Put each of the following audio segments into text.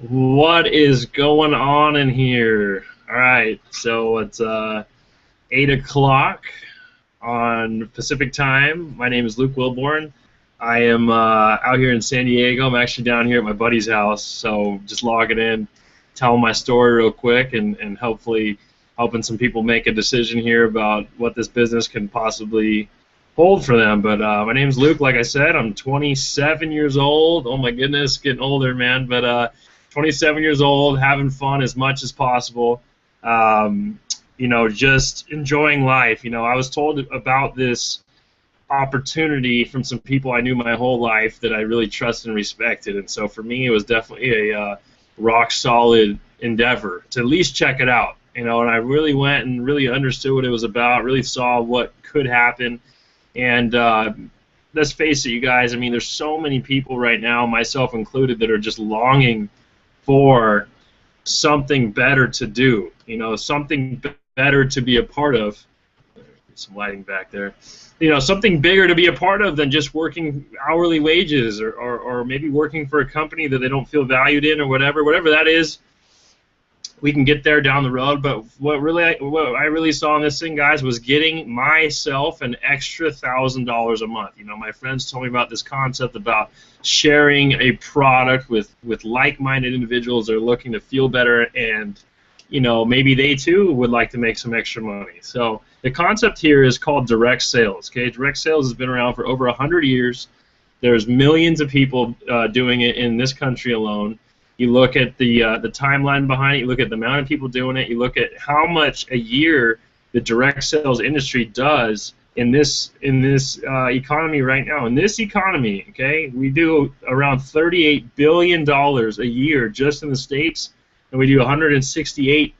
What is going on in here? All right, so it's 8 o'clock on Pacific time. My name is Luke Wilborn. I am out here in San Diego. I'm actually down here at my buddy's house, so just logging in, telling my story real quick, and hopefully helping some people make a decision here about what this business can possibly hold for them. But my name's Luke. Like I said, I'm 27 years old. Oh my goodness, getting older, man. But 27 years old, having fun as much as possible. Just enjoying life. I was told about this opportunity from some people I knew my whole life that I really trusted and respected, and so for me, it was definitely a rock solid endeavor to at least check it out. And I really went and really understood what it was about, really saw what could happen, and let's face it, you guys. I mean, there's so many people right now, myself included, that are just longing for something better to do, something better to be a part of. Some lighting back there. Something bigger to be a part of than just working hourly wages or maybe working for a company that they don't feel valued in or whatever that is. We can get there down the road, but what I really saw in this thing, guys, was getting myself an extra $1,000 a month. My friends told me about this concept about sharing a product with like-minded individuals that are looking to feel better, and maybe they too would like to make some extra money. So the concept here is called direct sales. Okay, direct sales has been around for over 100 years. There's millions of people doing it in this country alone. You look at the timeline behind it. You look at the amount of people doing it. You look at how much a year the direct sales industry does in this economy right now. In this economy, okay, we do around $38 billion a year just in the States, and we do $168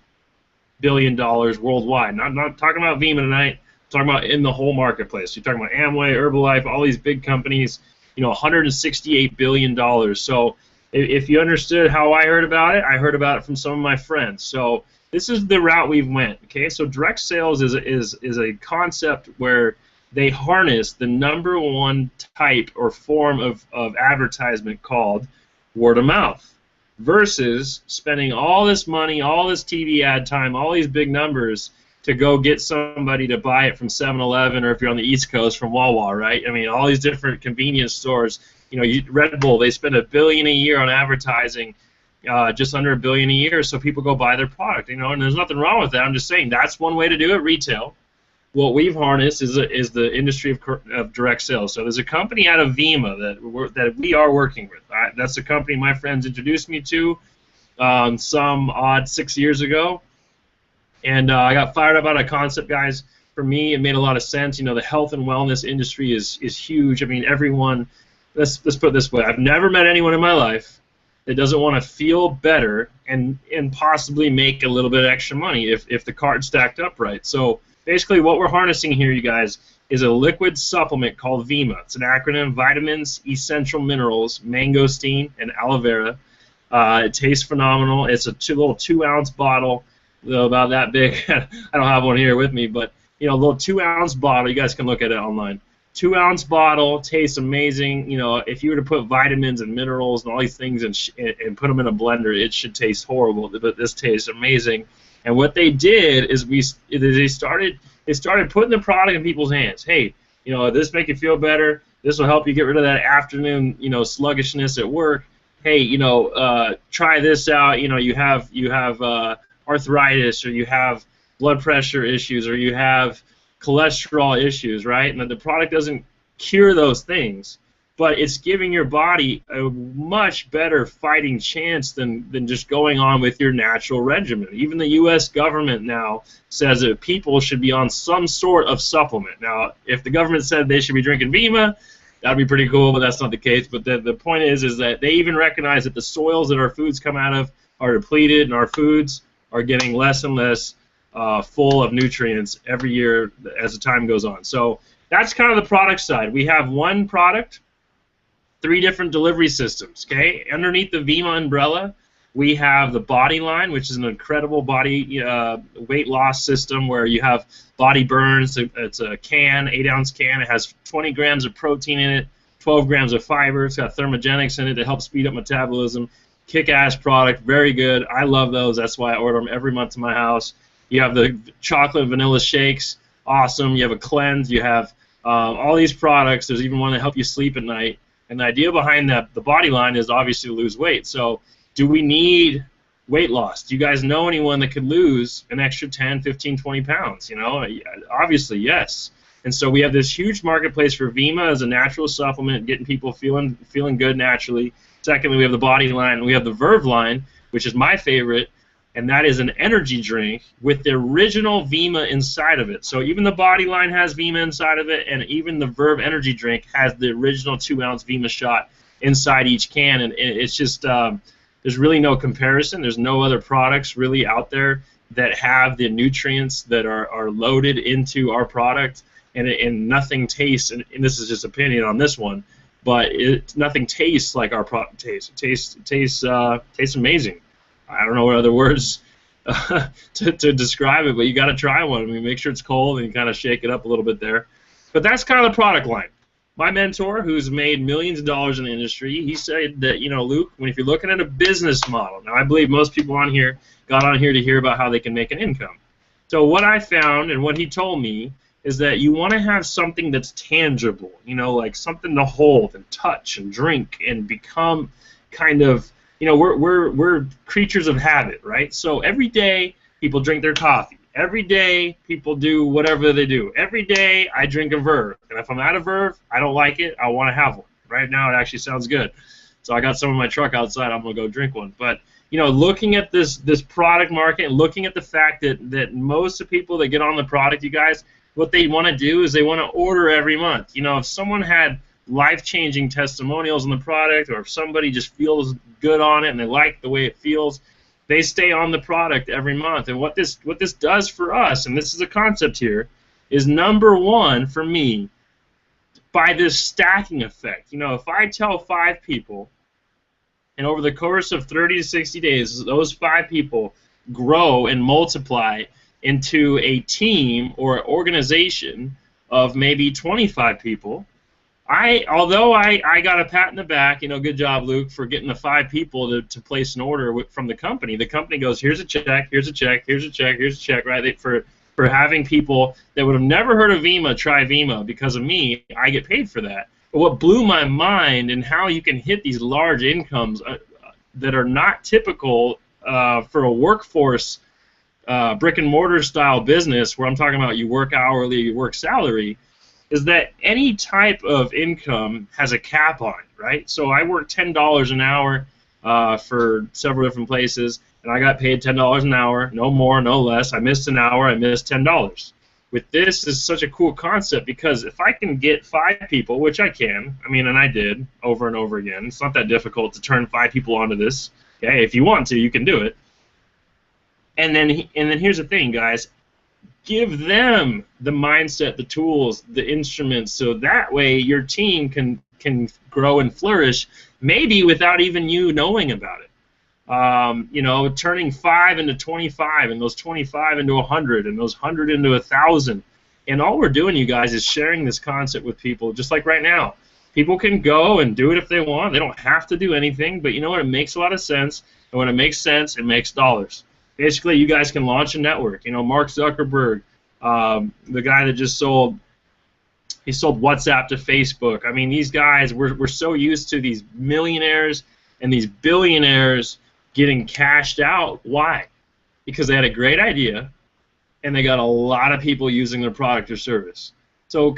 billion worldwide. Not talking about Vima tonight. I'm talking about in the whole marketplace. You're talking about Amway, Herbalife, all these big companies. $168 billion. So if you understood how I heard about it from some of my friends. So this is the route we've went. Okay, so direct sales is a concept where they harness the number one type or form of advertisement called word of mouth, versus spending all this money, all this TV ad time, all these big numbers to go get somebody to buy it from 7-Eleven, or if you're on the East Coast, from Wawa, right? I mean, all these different convenience stores. Red Bull, they spend $1 billion a year on advertising, just under $1 billion a year, so people go buy their product. And there's nothing wrong with that. I'm just saying that's one way to do it, retail. What we've harnessed is the industry of direct sales. So there's a company out of Vima that we are working with. That's the company my friends introduced me to some odd 6 years ago, and I got fired up about a concept, guys. For me, it made a lot of sense. The health and wellness industry is huge. I mean, everyone. Let's put it this way. I've never met anyone in my life that doesn't want to feel better and possibly make a little bit of extra money if the card's stacked up right. So basically what we're harnessing here, you guys, is a liquid supplement called Vima. It's an acronym: vitamins, essential minerals, mangosteen, and aloe vera. It tastes phenomenal. It's a little 2-ounce bottle, about that big. I don't have one here with me, but a little 2-ounce bottle. You guys can look at it online. 2-ounce bottle, tastes amazing. If you were to put vitamins and minerals and all these things and put them in a blender, it should taste horrible. But this tastes amazing. And what they did is they started putting the product in people's hands. Hey, this make you feel better. This will help you get rid of that afternoon, sluggishness at work. Hey, try this out. You have arthritis, or you have blood pressure issues, or you have cholesterol issues, right? And the product doesn't cure those things, but it's giving your body a much better fighting chance than just going on with your natural regimen. Even the U.S. government now says that people should be on some sort of supplement. Now, if the government said they should be drinking Vima, that'd be pretty cool, but that's not the case. But the point is that they even recognize that the soils that our foods come out of are depleted, and our foods are getting less and less full of nutrients every year as the time goes on. So that's kind of the product side. We have one product, 3 different delivery systems. Okay, underneath the Vima umbrella, we have the Body line, which is an incredible body weight loss system where you have Body Burns. It's a can, 8-ounce can. It has 20 grams of protein in it, 12 grams of fiber. It's got thermogenics in it to help speed up metabolism. kick-ass product, very good. I love those. That's why I order them every month to my house. You have the chocolate and vanilla shakes, awesome. You have a cleanse. You have all these products. There's even one that help you sleep at night. And the idea behind the body line is obviously to lose weight. So do we need weight loss? Do you guys know anyone that could lose an extra 10, 15, 20 pounds? You know, obviously, yes. And so we have this huge marketplace for Vima as a natural supplement, getting people feeling good naturally. Secondly, we have the body line, and we have the Verve line, which is my favorite, and that is an energy drink with the original Vima inside of it. So even the body line has Vima inside of it, and even the Verve energy drink has the original 2-ounce Vima shot inside each can. And it's just there's really no comparison. There's no other products really out there that have the nutrients that are loaded into our product, and nothing tastes. And this is just opinion on this one, but nothing tastes like our product tastes. It tastes amazing. I don't know what other words to describe it, but you got to try one. I mean, make sure it's cold and you kind of shake it up a little bit there. But that's kind of the product line. My mentor, who's made millions of dollars in the industry, he said that, you know, Luke, if you're looking at a business model, now I believe most people on here got on here to hear about how they can make an income. So what I found and what he told me is that you want to have something that's tangible, you know, like something to hold and touch and drink and become kind of, you know, we're creatures of habit, right? So every day people drink their coffee. Every day people do whatever they do. Every day I drink a Verve, and if I'm out of Verve, I don't like it. I want to have one. Right now it actually sounds good. So I got some in my truck outside. I'm gonna go drink one. But you know, looking at this product market and looking at the fact that most of the people that get on the product, you guys, what they want to do is they want to order every month. You know, if someone had life-changing testimonials on the product, or if somebody just feels good on it and they like the way it feels, they stay on the product every month. And what this does for us, and this is a concept here, is number one for me, by this stacking effect. You know, if I tell 5 people, and over the course of 30 to 60 days, those 5 people grow and multiply into a team or organization of maybe 25 people, although I got a pat in the back, you know, good job, Luke, for getting the 5 people to place an order from the company. The company goes, here's a check, here's a check, here's a check, here's a check, right? For having people that would have never heard of Vima try Vima because of me. I get paid for that. But what blew my mind and how you can hit these large incomes that are not typical for a workforce brick and mortar style business, where I'm talking about you work hourly, you work salary, is that any type of income has a cap on it, right? So I work $10 an hour for several different places, and I got paid $10 an hour, no more, no less. I missed an hour, I missed $10. With this is such a cool concept, because if I can get 5 people, which I can, I mean, and I did over and over again, it's not that difficult to turn 5 people onto this. Okay, if you want to, you can do it. And then here's the thing, guys. Give them the mindset, the tools, the instruments, so that way your team can grow and flourish, maybe without even you knowing about it. You know, turning 5 into 25, and those 25 into 100, and those 100 into 1,000. And all we're doing, you guys, is sharing this concept with people, just like right now. People can go and do it if they want. They don't have to do anything, but you know what? It makes a lot of sense, and when it makes sense, it makes dollars. Basically, you guys can launch a network. You know, Mark Zuckerberg, the guy that just sold WhatsApp to Facebook. I mean, these guys, we're so used to these millionaires and these billionaires getting cashed out. Why? Because they had a great idea, and they got a lot of people using their product or service. So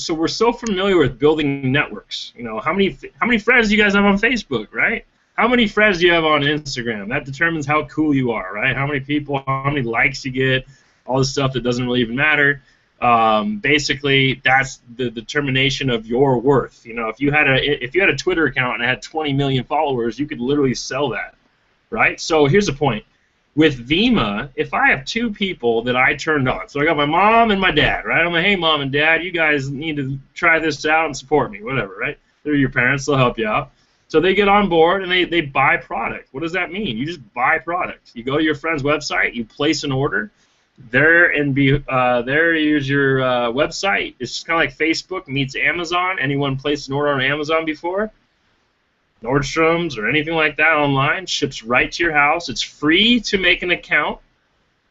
we're so familiar with building networks. You know, how many friends do you guys have on Facebook, right? How many friends do you have on Instagram? That determines how cool you are, right? How many people, how many likes you get, all this stuff that doesn't really even matter. Basically, that's the determination of your worth. You know, if you had a Twitter account and it had 20 million followers, you could literally sell that, right? So here's the point. With Vima, if I have 2 people that I turned on, so I got my mom and my dad, right? I'm like, hey, mom and dad, you guys need to try this out and support me, whatever, right? They're your parents, they'll help you out. So they get on board and they buy product. What does that mean? You just buy product. You go to your friend's website, you place an order. There is your website. It's just kind of like Facebook meets Amazon. Anyone placed an order on Amazon before? Nordstrom's or anything like that online, ships right to your house. It's free to make an account.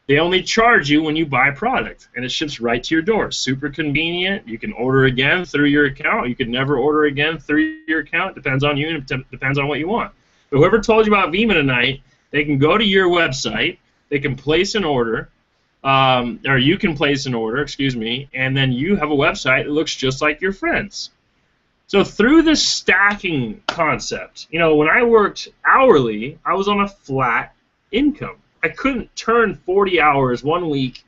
They only charge you when you buy product, and it ships right to your door. Super convenient. You can order again through your account. You can never order again through your account. Depends on you, and it depends on what you want. But whoever told you about Vima tonight, they can go to your website. They can place an order, or you can place an order, excuse me, and then you have a website that looks just like your friends. So through this stacking concept, you know, when I worked hourly, I was on a flat income. I couldn't turn 40 hours one week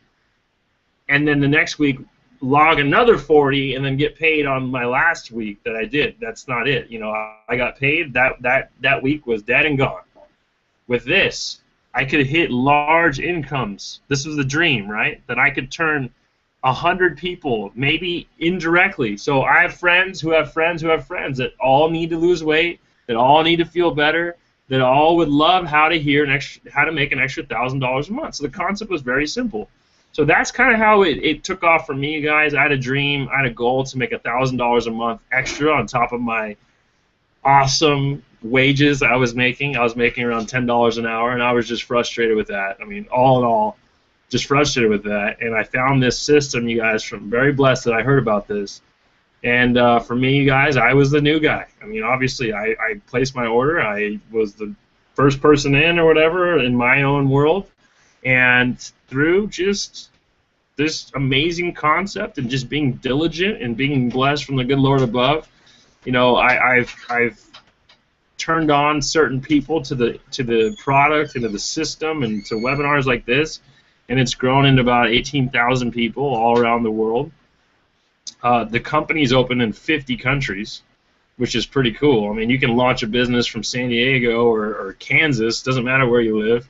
and then the next week log another 40 and then get paid on my last week that I did. That's not it. You know, I got paid. That week was dead and gone. With this, I could hit large incomes. This was the dream, right? That I could turn 100 people, maybe indirectly. So I have friends who have friends who have friends that all need to lose weight, that all need to feel better, that all would love how to make an extra $1,000 a month. So the concept was very simple. So that's kind of how it took off for me, guys. I had a dream, I had a goal to make $1,000 a month extra on top of my awesome wages I was making. I was making around $10 an hour, and I was just frustrated with that. I mean, all in all, just frustrated with that. And I found this system, you guys, from very blessed that I heard about this. And for me, you guys, I was the new guy. I mean, obviously, I placed my order. I was the first person in or whatever in my own world. And through just this amazing concept and just being diligent and being blessed from the good Lord above, you know, I've turned on certain people to the product and to the system and to webinars like this, and it's grown into about 18,000 people all around the world. The company's open in 50 countries, which is pretty cool. I mean, you can launch a business from San Diego or Kansas, doesn't matter where you live,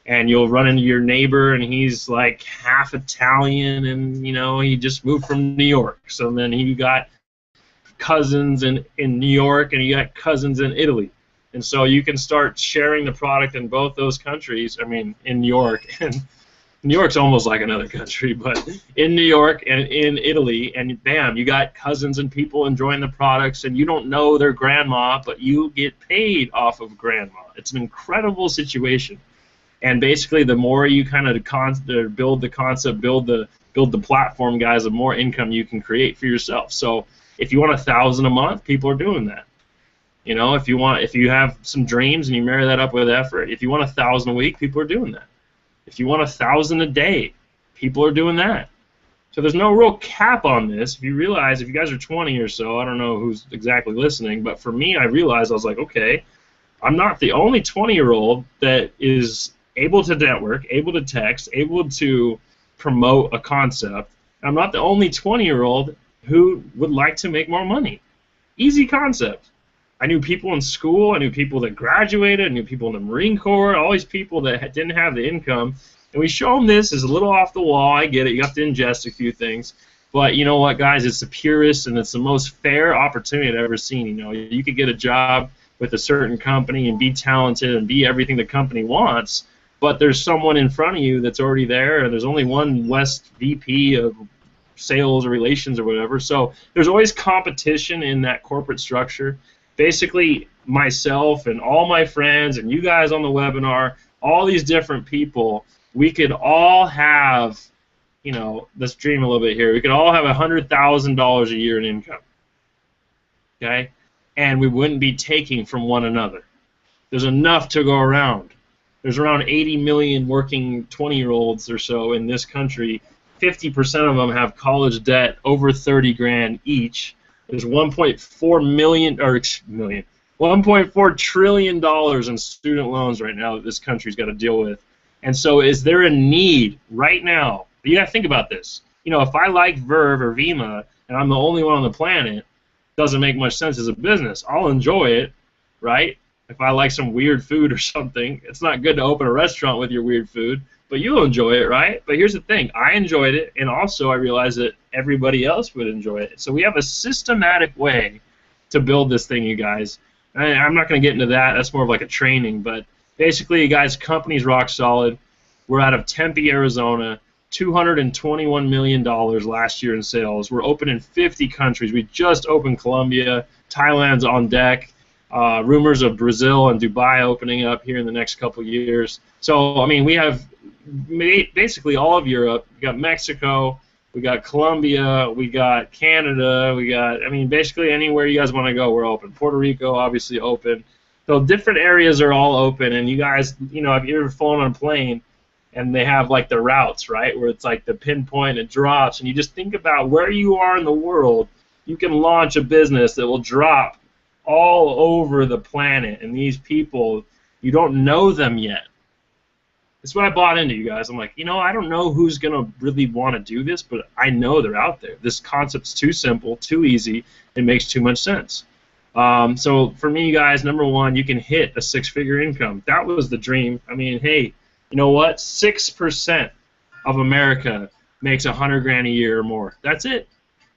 and you'll run into your neighbor, and he's like half Italian, and you know, he just moved from New York. So then you got cousins in New York, and you got cousins in Italy. And so you can start sharing the product in both those countries. I mean, in New York, and New York's almost like another country, but in New York and in Italy, and bam, you got cousins and people enjoying the products, and you don't know their grandma, but you get paid off of grandma. It's an incredible situation. And basically, the more you kind of build the concept, build the platform, guys, the more income you can create for yourself. So if you want $1,000 a month, people are doing that. You know, if you have some dreams and you marry that up with effort, if you want $1,000 a week, people are doing that. If you want $1,000 a day, people are doing that. So there's no real cap on this. If you realize, if you guys are 20 or so, I don't know who's exactly listening, but for me, I realized, I was like, okay, I'm not the only 20-year-old that is able to network, able to text, able to promote a concept. I'm not the only 20-year-old who would like to make more money. Easy concept. I knew people in school, I knew people that graduated, I knew people in the Marine Corps, all these people that didn't have the income, and we show them this as a little off the wall. I get it, you have to ingest a few things, but you know what, guys, it's the purest and it's the most fair opportunity I've ever seen. You know, you could get a job with a certain company and be talented and be everything the company wants, but there's someone in front of you that's already there, and there's only one West VP of sales or relations or whatever, so there's always competition in that corporate structure. Basically, myself and all my friends and you guys on the webinar, all these different people, we could all have, you know, let's dream a little bit here. We could all have $100,000 a year in income, okay? And we wouldn't be taking from one another. There's enough to go around. There's around 80 million working 20-year-olds or so in this country. 50% of them have college debt over 30 grand each. There's 1.4 trillion dollars in student loans right now that this country's got to deal with. And so is there a need right now? You got to think about this. You know, if I like Verve or Vima and I'm the only one on the planet, it doesn't make much sense as a business. I'll enjoy it, right? If I like some weird food or something, it's not good to open a restaurant with your weird food, but you'll enjoy it, right? But here's the thing. I enjoyed it, and also I realized that everybody else would enjoy it. So we have a systematic way to build this thing, you guys. I'm not going to get into that. That's more of like a training. But basically, you guys, company's rock solid. We're out of Tempe, Arizona, $221 million last year in sales. We're open in 50 countries. We just opened Colombia. Thailand's on deck. Rumors of Brazil and Dubai opening up here in the next couple years. So, I mean, we have basically all of Europe. We got Mexico, we got Colombia, we got Canada, we got, I mean, basically anywhere you guys want to go, we're open. Puerto Rico, obviously open. So different areas are all open, and you guys, you know, if you're flown on a plane, and they have like the routes, right, where it's like the pinpoint, it drops, and you just think about where you are in the world, you can launch a business that will drop all over the planet, and these people, you don't know them yet. That's what I bought into, you guys. I'm like, you know, I don't know who's going to really want to do this, but I know they're out there. This concept's too simple, too easy, it makes too much sense. So for me, guys, number one, you can hit a six-figure income. That was the dream. I mean, hey, you know what? 6% of America makes $100,000 a year or more. That's it.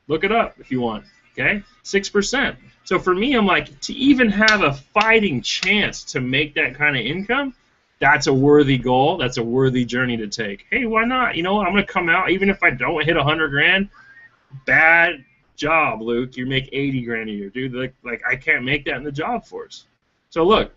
Look it up if you want. Okay, 6%. So for me, I'm like, to even have a fighting chance to make that kind of income, that's a worthy goal. That's a worthy journey to take. Hey, why not? You know what? I'm gonna come out even if I don't hit $100,000. Bad job, Luke. You make $80,000 a year, dude. Like I can't make that in the job force. So look,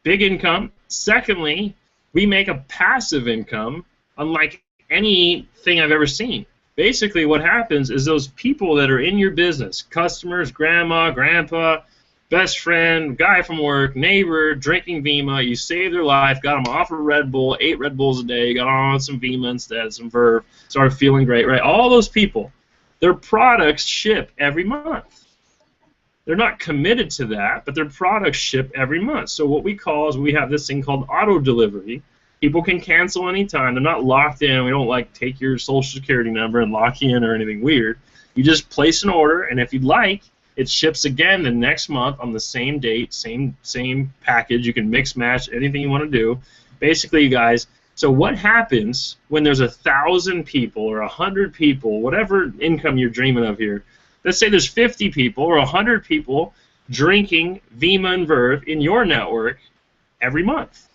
big income. Secondly, we make a passive income unlike anything I've ever seen. Basically, what happens is those people that are in your business, customers, grandma, grandpa, best friend, guy from work, neighbor, drinking Vima, you saved their life, got them off of Red Bull, 8 Red Bulls a day, got on some Vima instead, some Verve, started feeling great, right? All those people, their products ship every month. They're not committed to that, but their products ship every month. So what we call is we have this thing called auto delivery. People can cancel anytime. They're not locked in. We don't like take your social security number and lock you in or anything weird. You just place an order, and if you'd like, it ships again the next month on the same date, same package. You can mix match anything you want to do. Basically, you guys, so what happens when there's 1,000 people or 100 people, whatever income you're dreaming of here, let's say there's 50 people or 100 people drinking Vima and Verve in your network every month.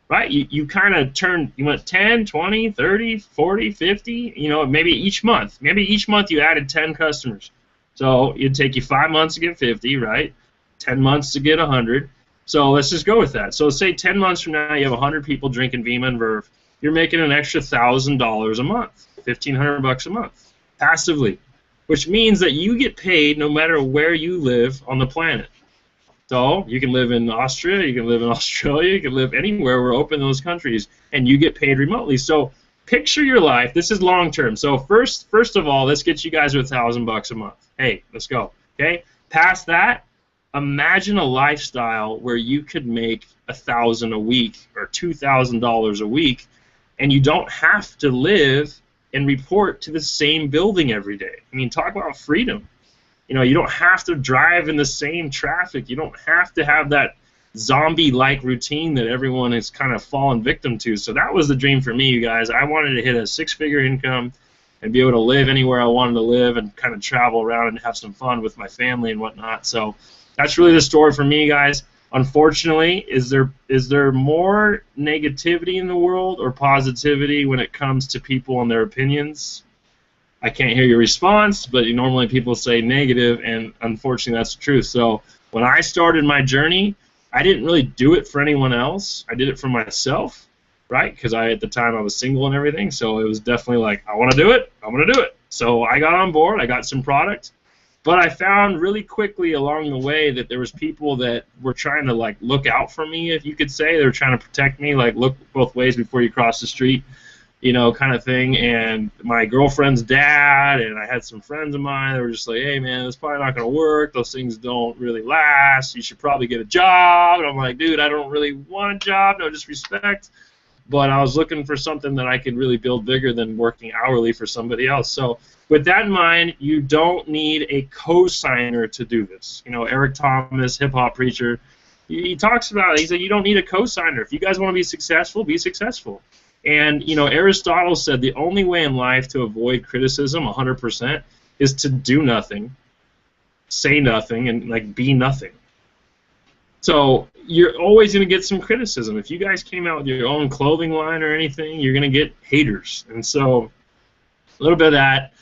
Right? You kind of you went 10, 20, 30, 40, 50, you know, maybe each month. Maybe each month you added 10 customers. So it'd take you 5 months to get 50, right? 10 months to get 100. So let's just go with that. So say 10 months from now you have 100 people drinking Vima and Verve. You're making an extra $1,000 a month, $1,500 a month, passively, which means that you get paid no matter where you live on the planet. So you can live in Austria, you can live in Australia, you can live anywhere. We're open in those countries, and you get paid remotely. So picture your life. This is long term. So first of all, let's get you guys to $1,000 a month. Hey, let's go. Okay. Past that, imagine a lifestyle where you could make $1,000 a week or $2,000 a week, and you don't have to live and report to the same building every day. I mean, talk about freedom. You know, you don't have to drive in the same traffic. You don't have to have that zombie-like routine that everyone has kind of fallen victim to. So that was the dream for me, you guys. I wanted to hit a six-figure income and be able to live anywhere I wanted to live and kind of travel around and have some fun with my family and whatnot. So that's really the story for me, guys. Unfortunately, is there more negativity in the world or positivity when it comes to people and their opinions? I can't hear your response, but normally people say negative, and unfortunately that's the truth. So when I started my journey, I didn't really do it for anyone else. I did it for myself, right? Because at the time I was single and everything, so it was definitely like, I want to do it, I'm going to do it. So I got on board, I got some product, but I found really quickly along the way that there was people that were trying to like look out for me, if you could say. They were trying to protect me, like look both ways before you cross the street, you know, kind of thing. And my girlfriend's dad and I had some friends of mine that were just like, hey, man, it's probably not going to work. Those things don't really last. You should probably get a job. And I'm like, dude, I don't really want a job, no disrespect. But I was looking for something that I could really build bigger than working hourly for somebody else. So with that in mind, you don't need a co-signer to do this. You know, Eric Thomas, hip-hop preacher, he talks about it. He said, you don't need a co-signer. If you guys want to be successful, be successful. And, you know, Aristotle said the only way in life to avoid criticism 100% is to do nothing, say nothing, and, like, be nothing. So you're always going to get some criticism. If you guys came out with your own clothing line or anything, you're going to get haters. And so a little bit of that.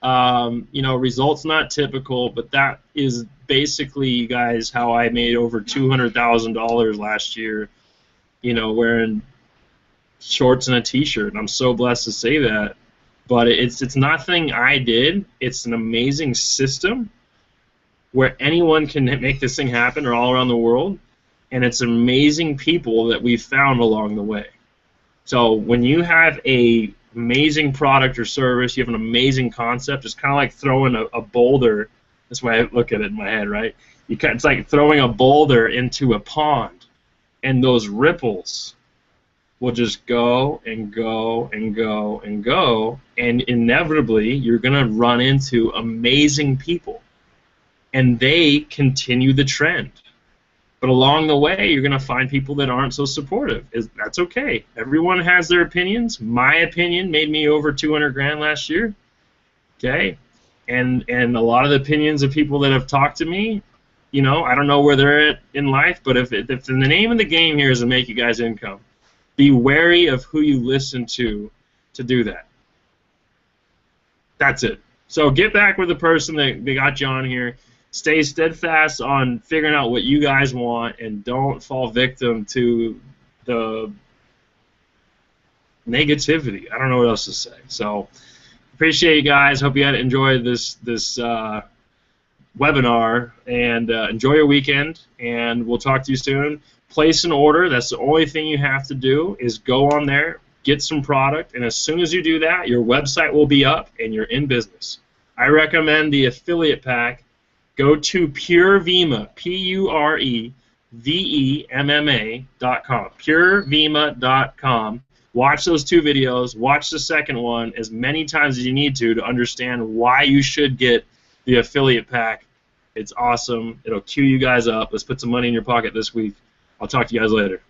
You know, results not typical, but that is basically, you guys, how I made over $200,000 last year. You know, wearing shorts and a t-shirt. I'm so blessed to say that. But it's nothing I did. It's an amazing system where anyone can make this thing happen, or all around the world, and it's amazing people that we've found along the way. So when you have a amazing product or service, you have an amazing concept. It's kind of like throwing a boulder. That's why I look at it in my head, right? It's like throwing a boulder into a pond, and those ripples will just go and go and go and go, and inevitably you're going to run into amazing people, and they continue the trend. But along the way, you're going to find people that aren't so supportive. That's okay. Everyone has their opinions. My opinion made me over 200 grand last year. Okay, and a lot of the opinions of people that have talked to me, you know, I don't know where they're at in life, but if the name of the game here is to make you guys income, be wary of who you listen to do that. That's it. So get back with the person that got you on here. Stay steadfast on figuring out what you guys want, and don't fall victim to the negativity. I don't know what else to say. So appreciate you guys. Hope you had enjoyed this webinar, and enjoy your weekend, and we'll talk to you soon. Place an order. That's the only thing you have to do, is go on there, get some product, and as soon as you do that, your website will be up and you're in business. I recommend the affiliate pack. Go to PureVemma, PureVemma.com, PureVemma.com. Watch those 2 videos. Watch the second one as many times as you need to understand why you should get the affiliate pack. It's awesome. It'll queue you guys up. Let's put some money in your pocket this week. I'll talk to you guys later.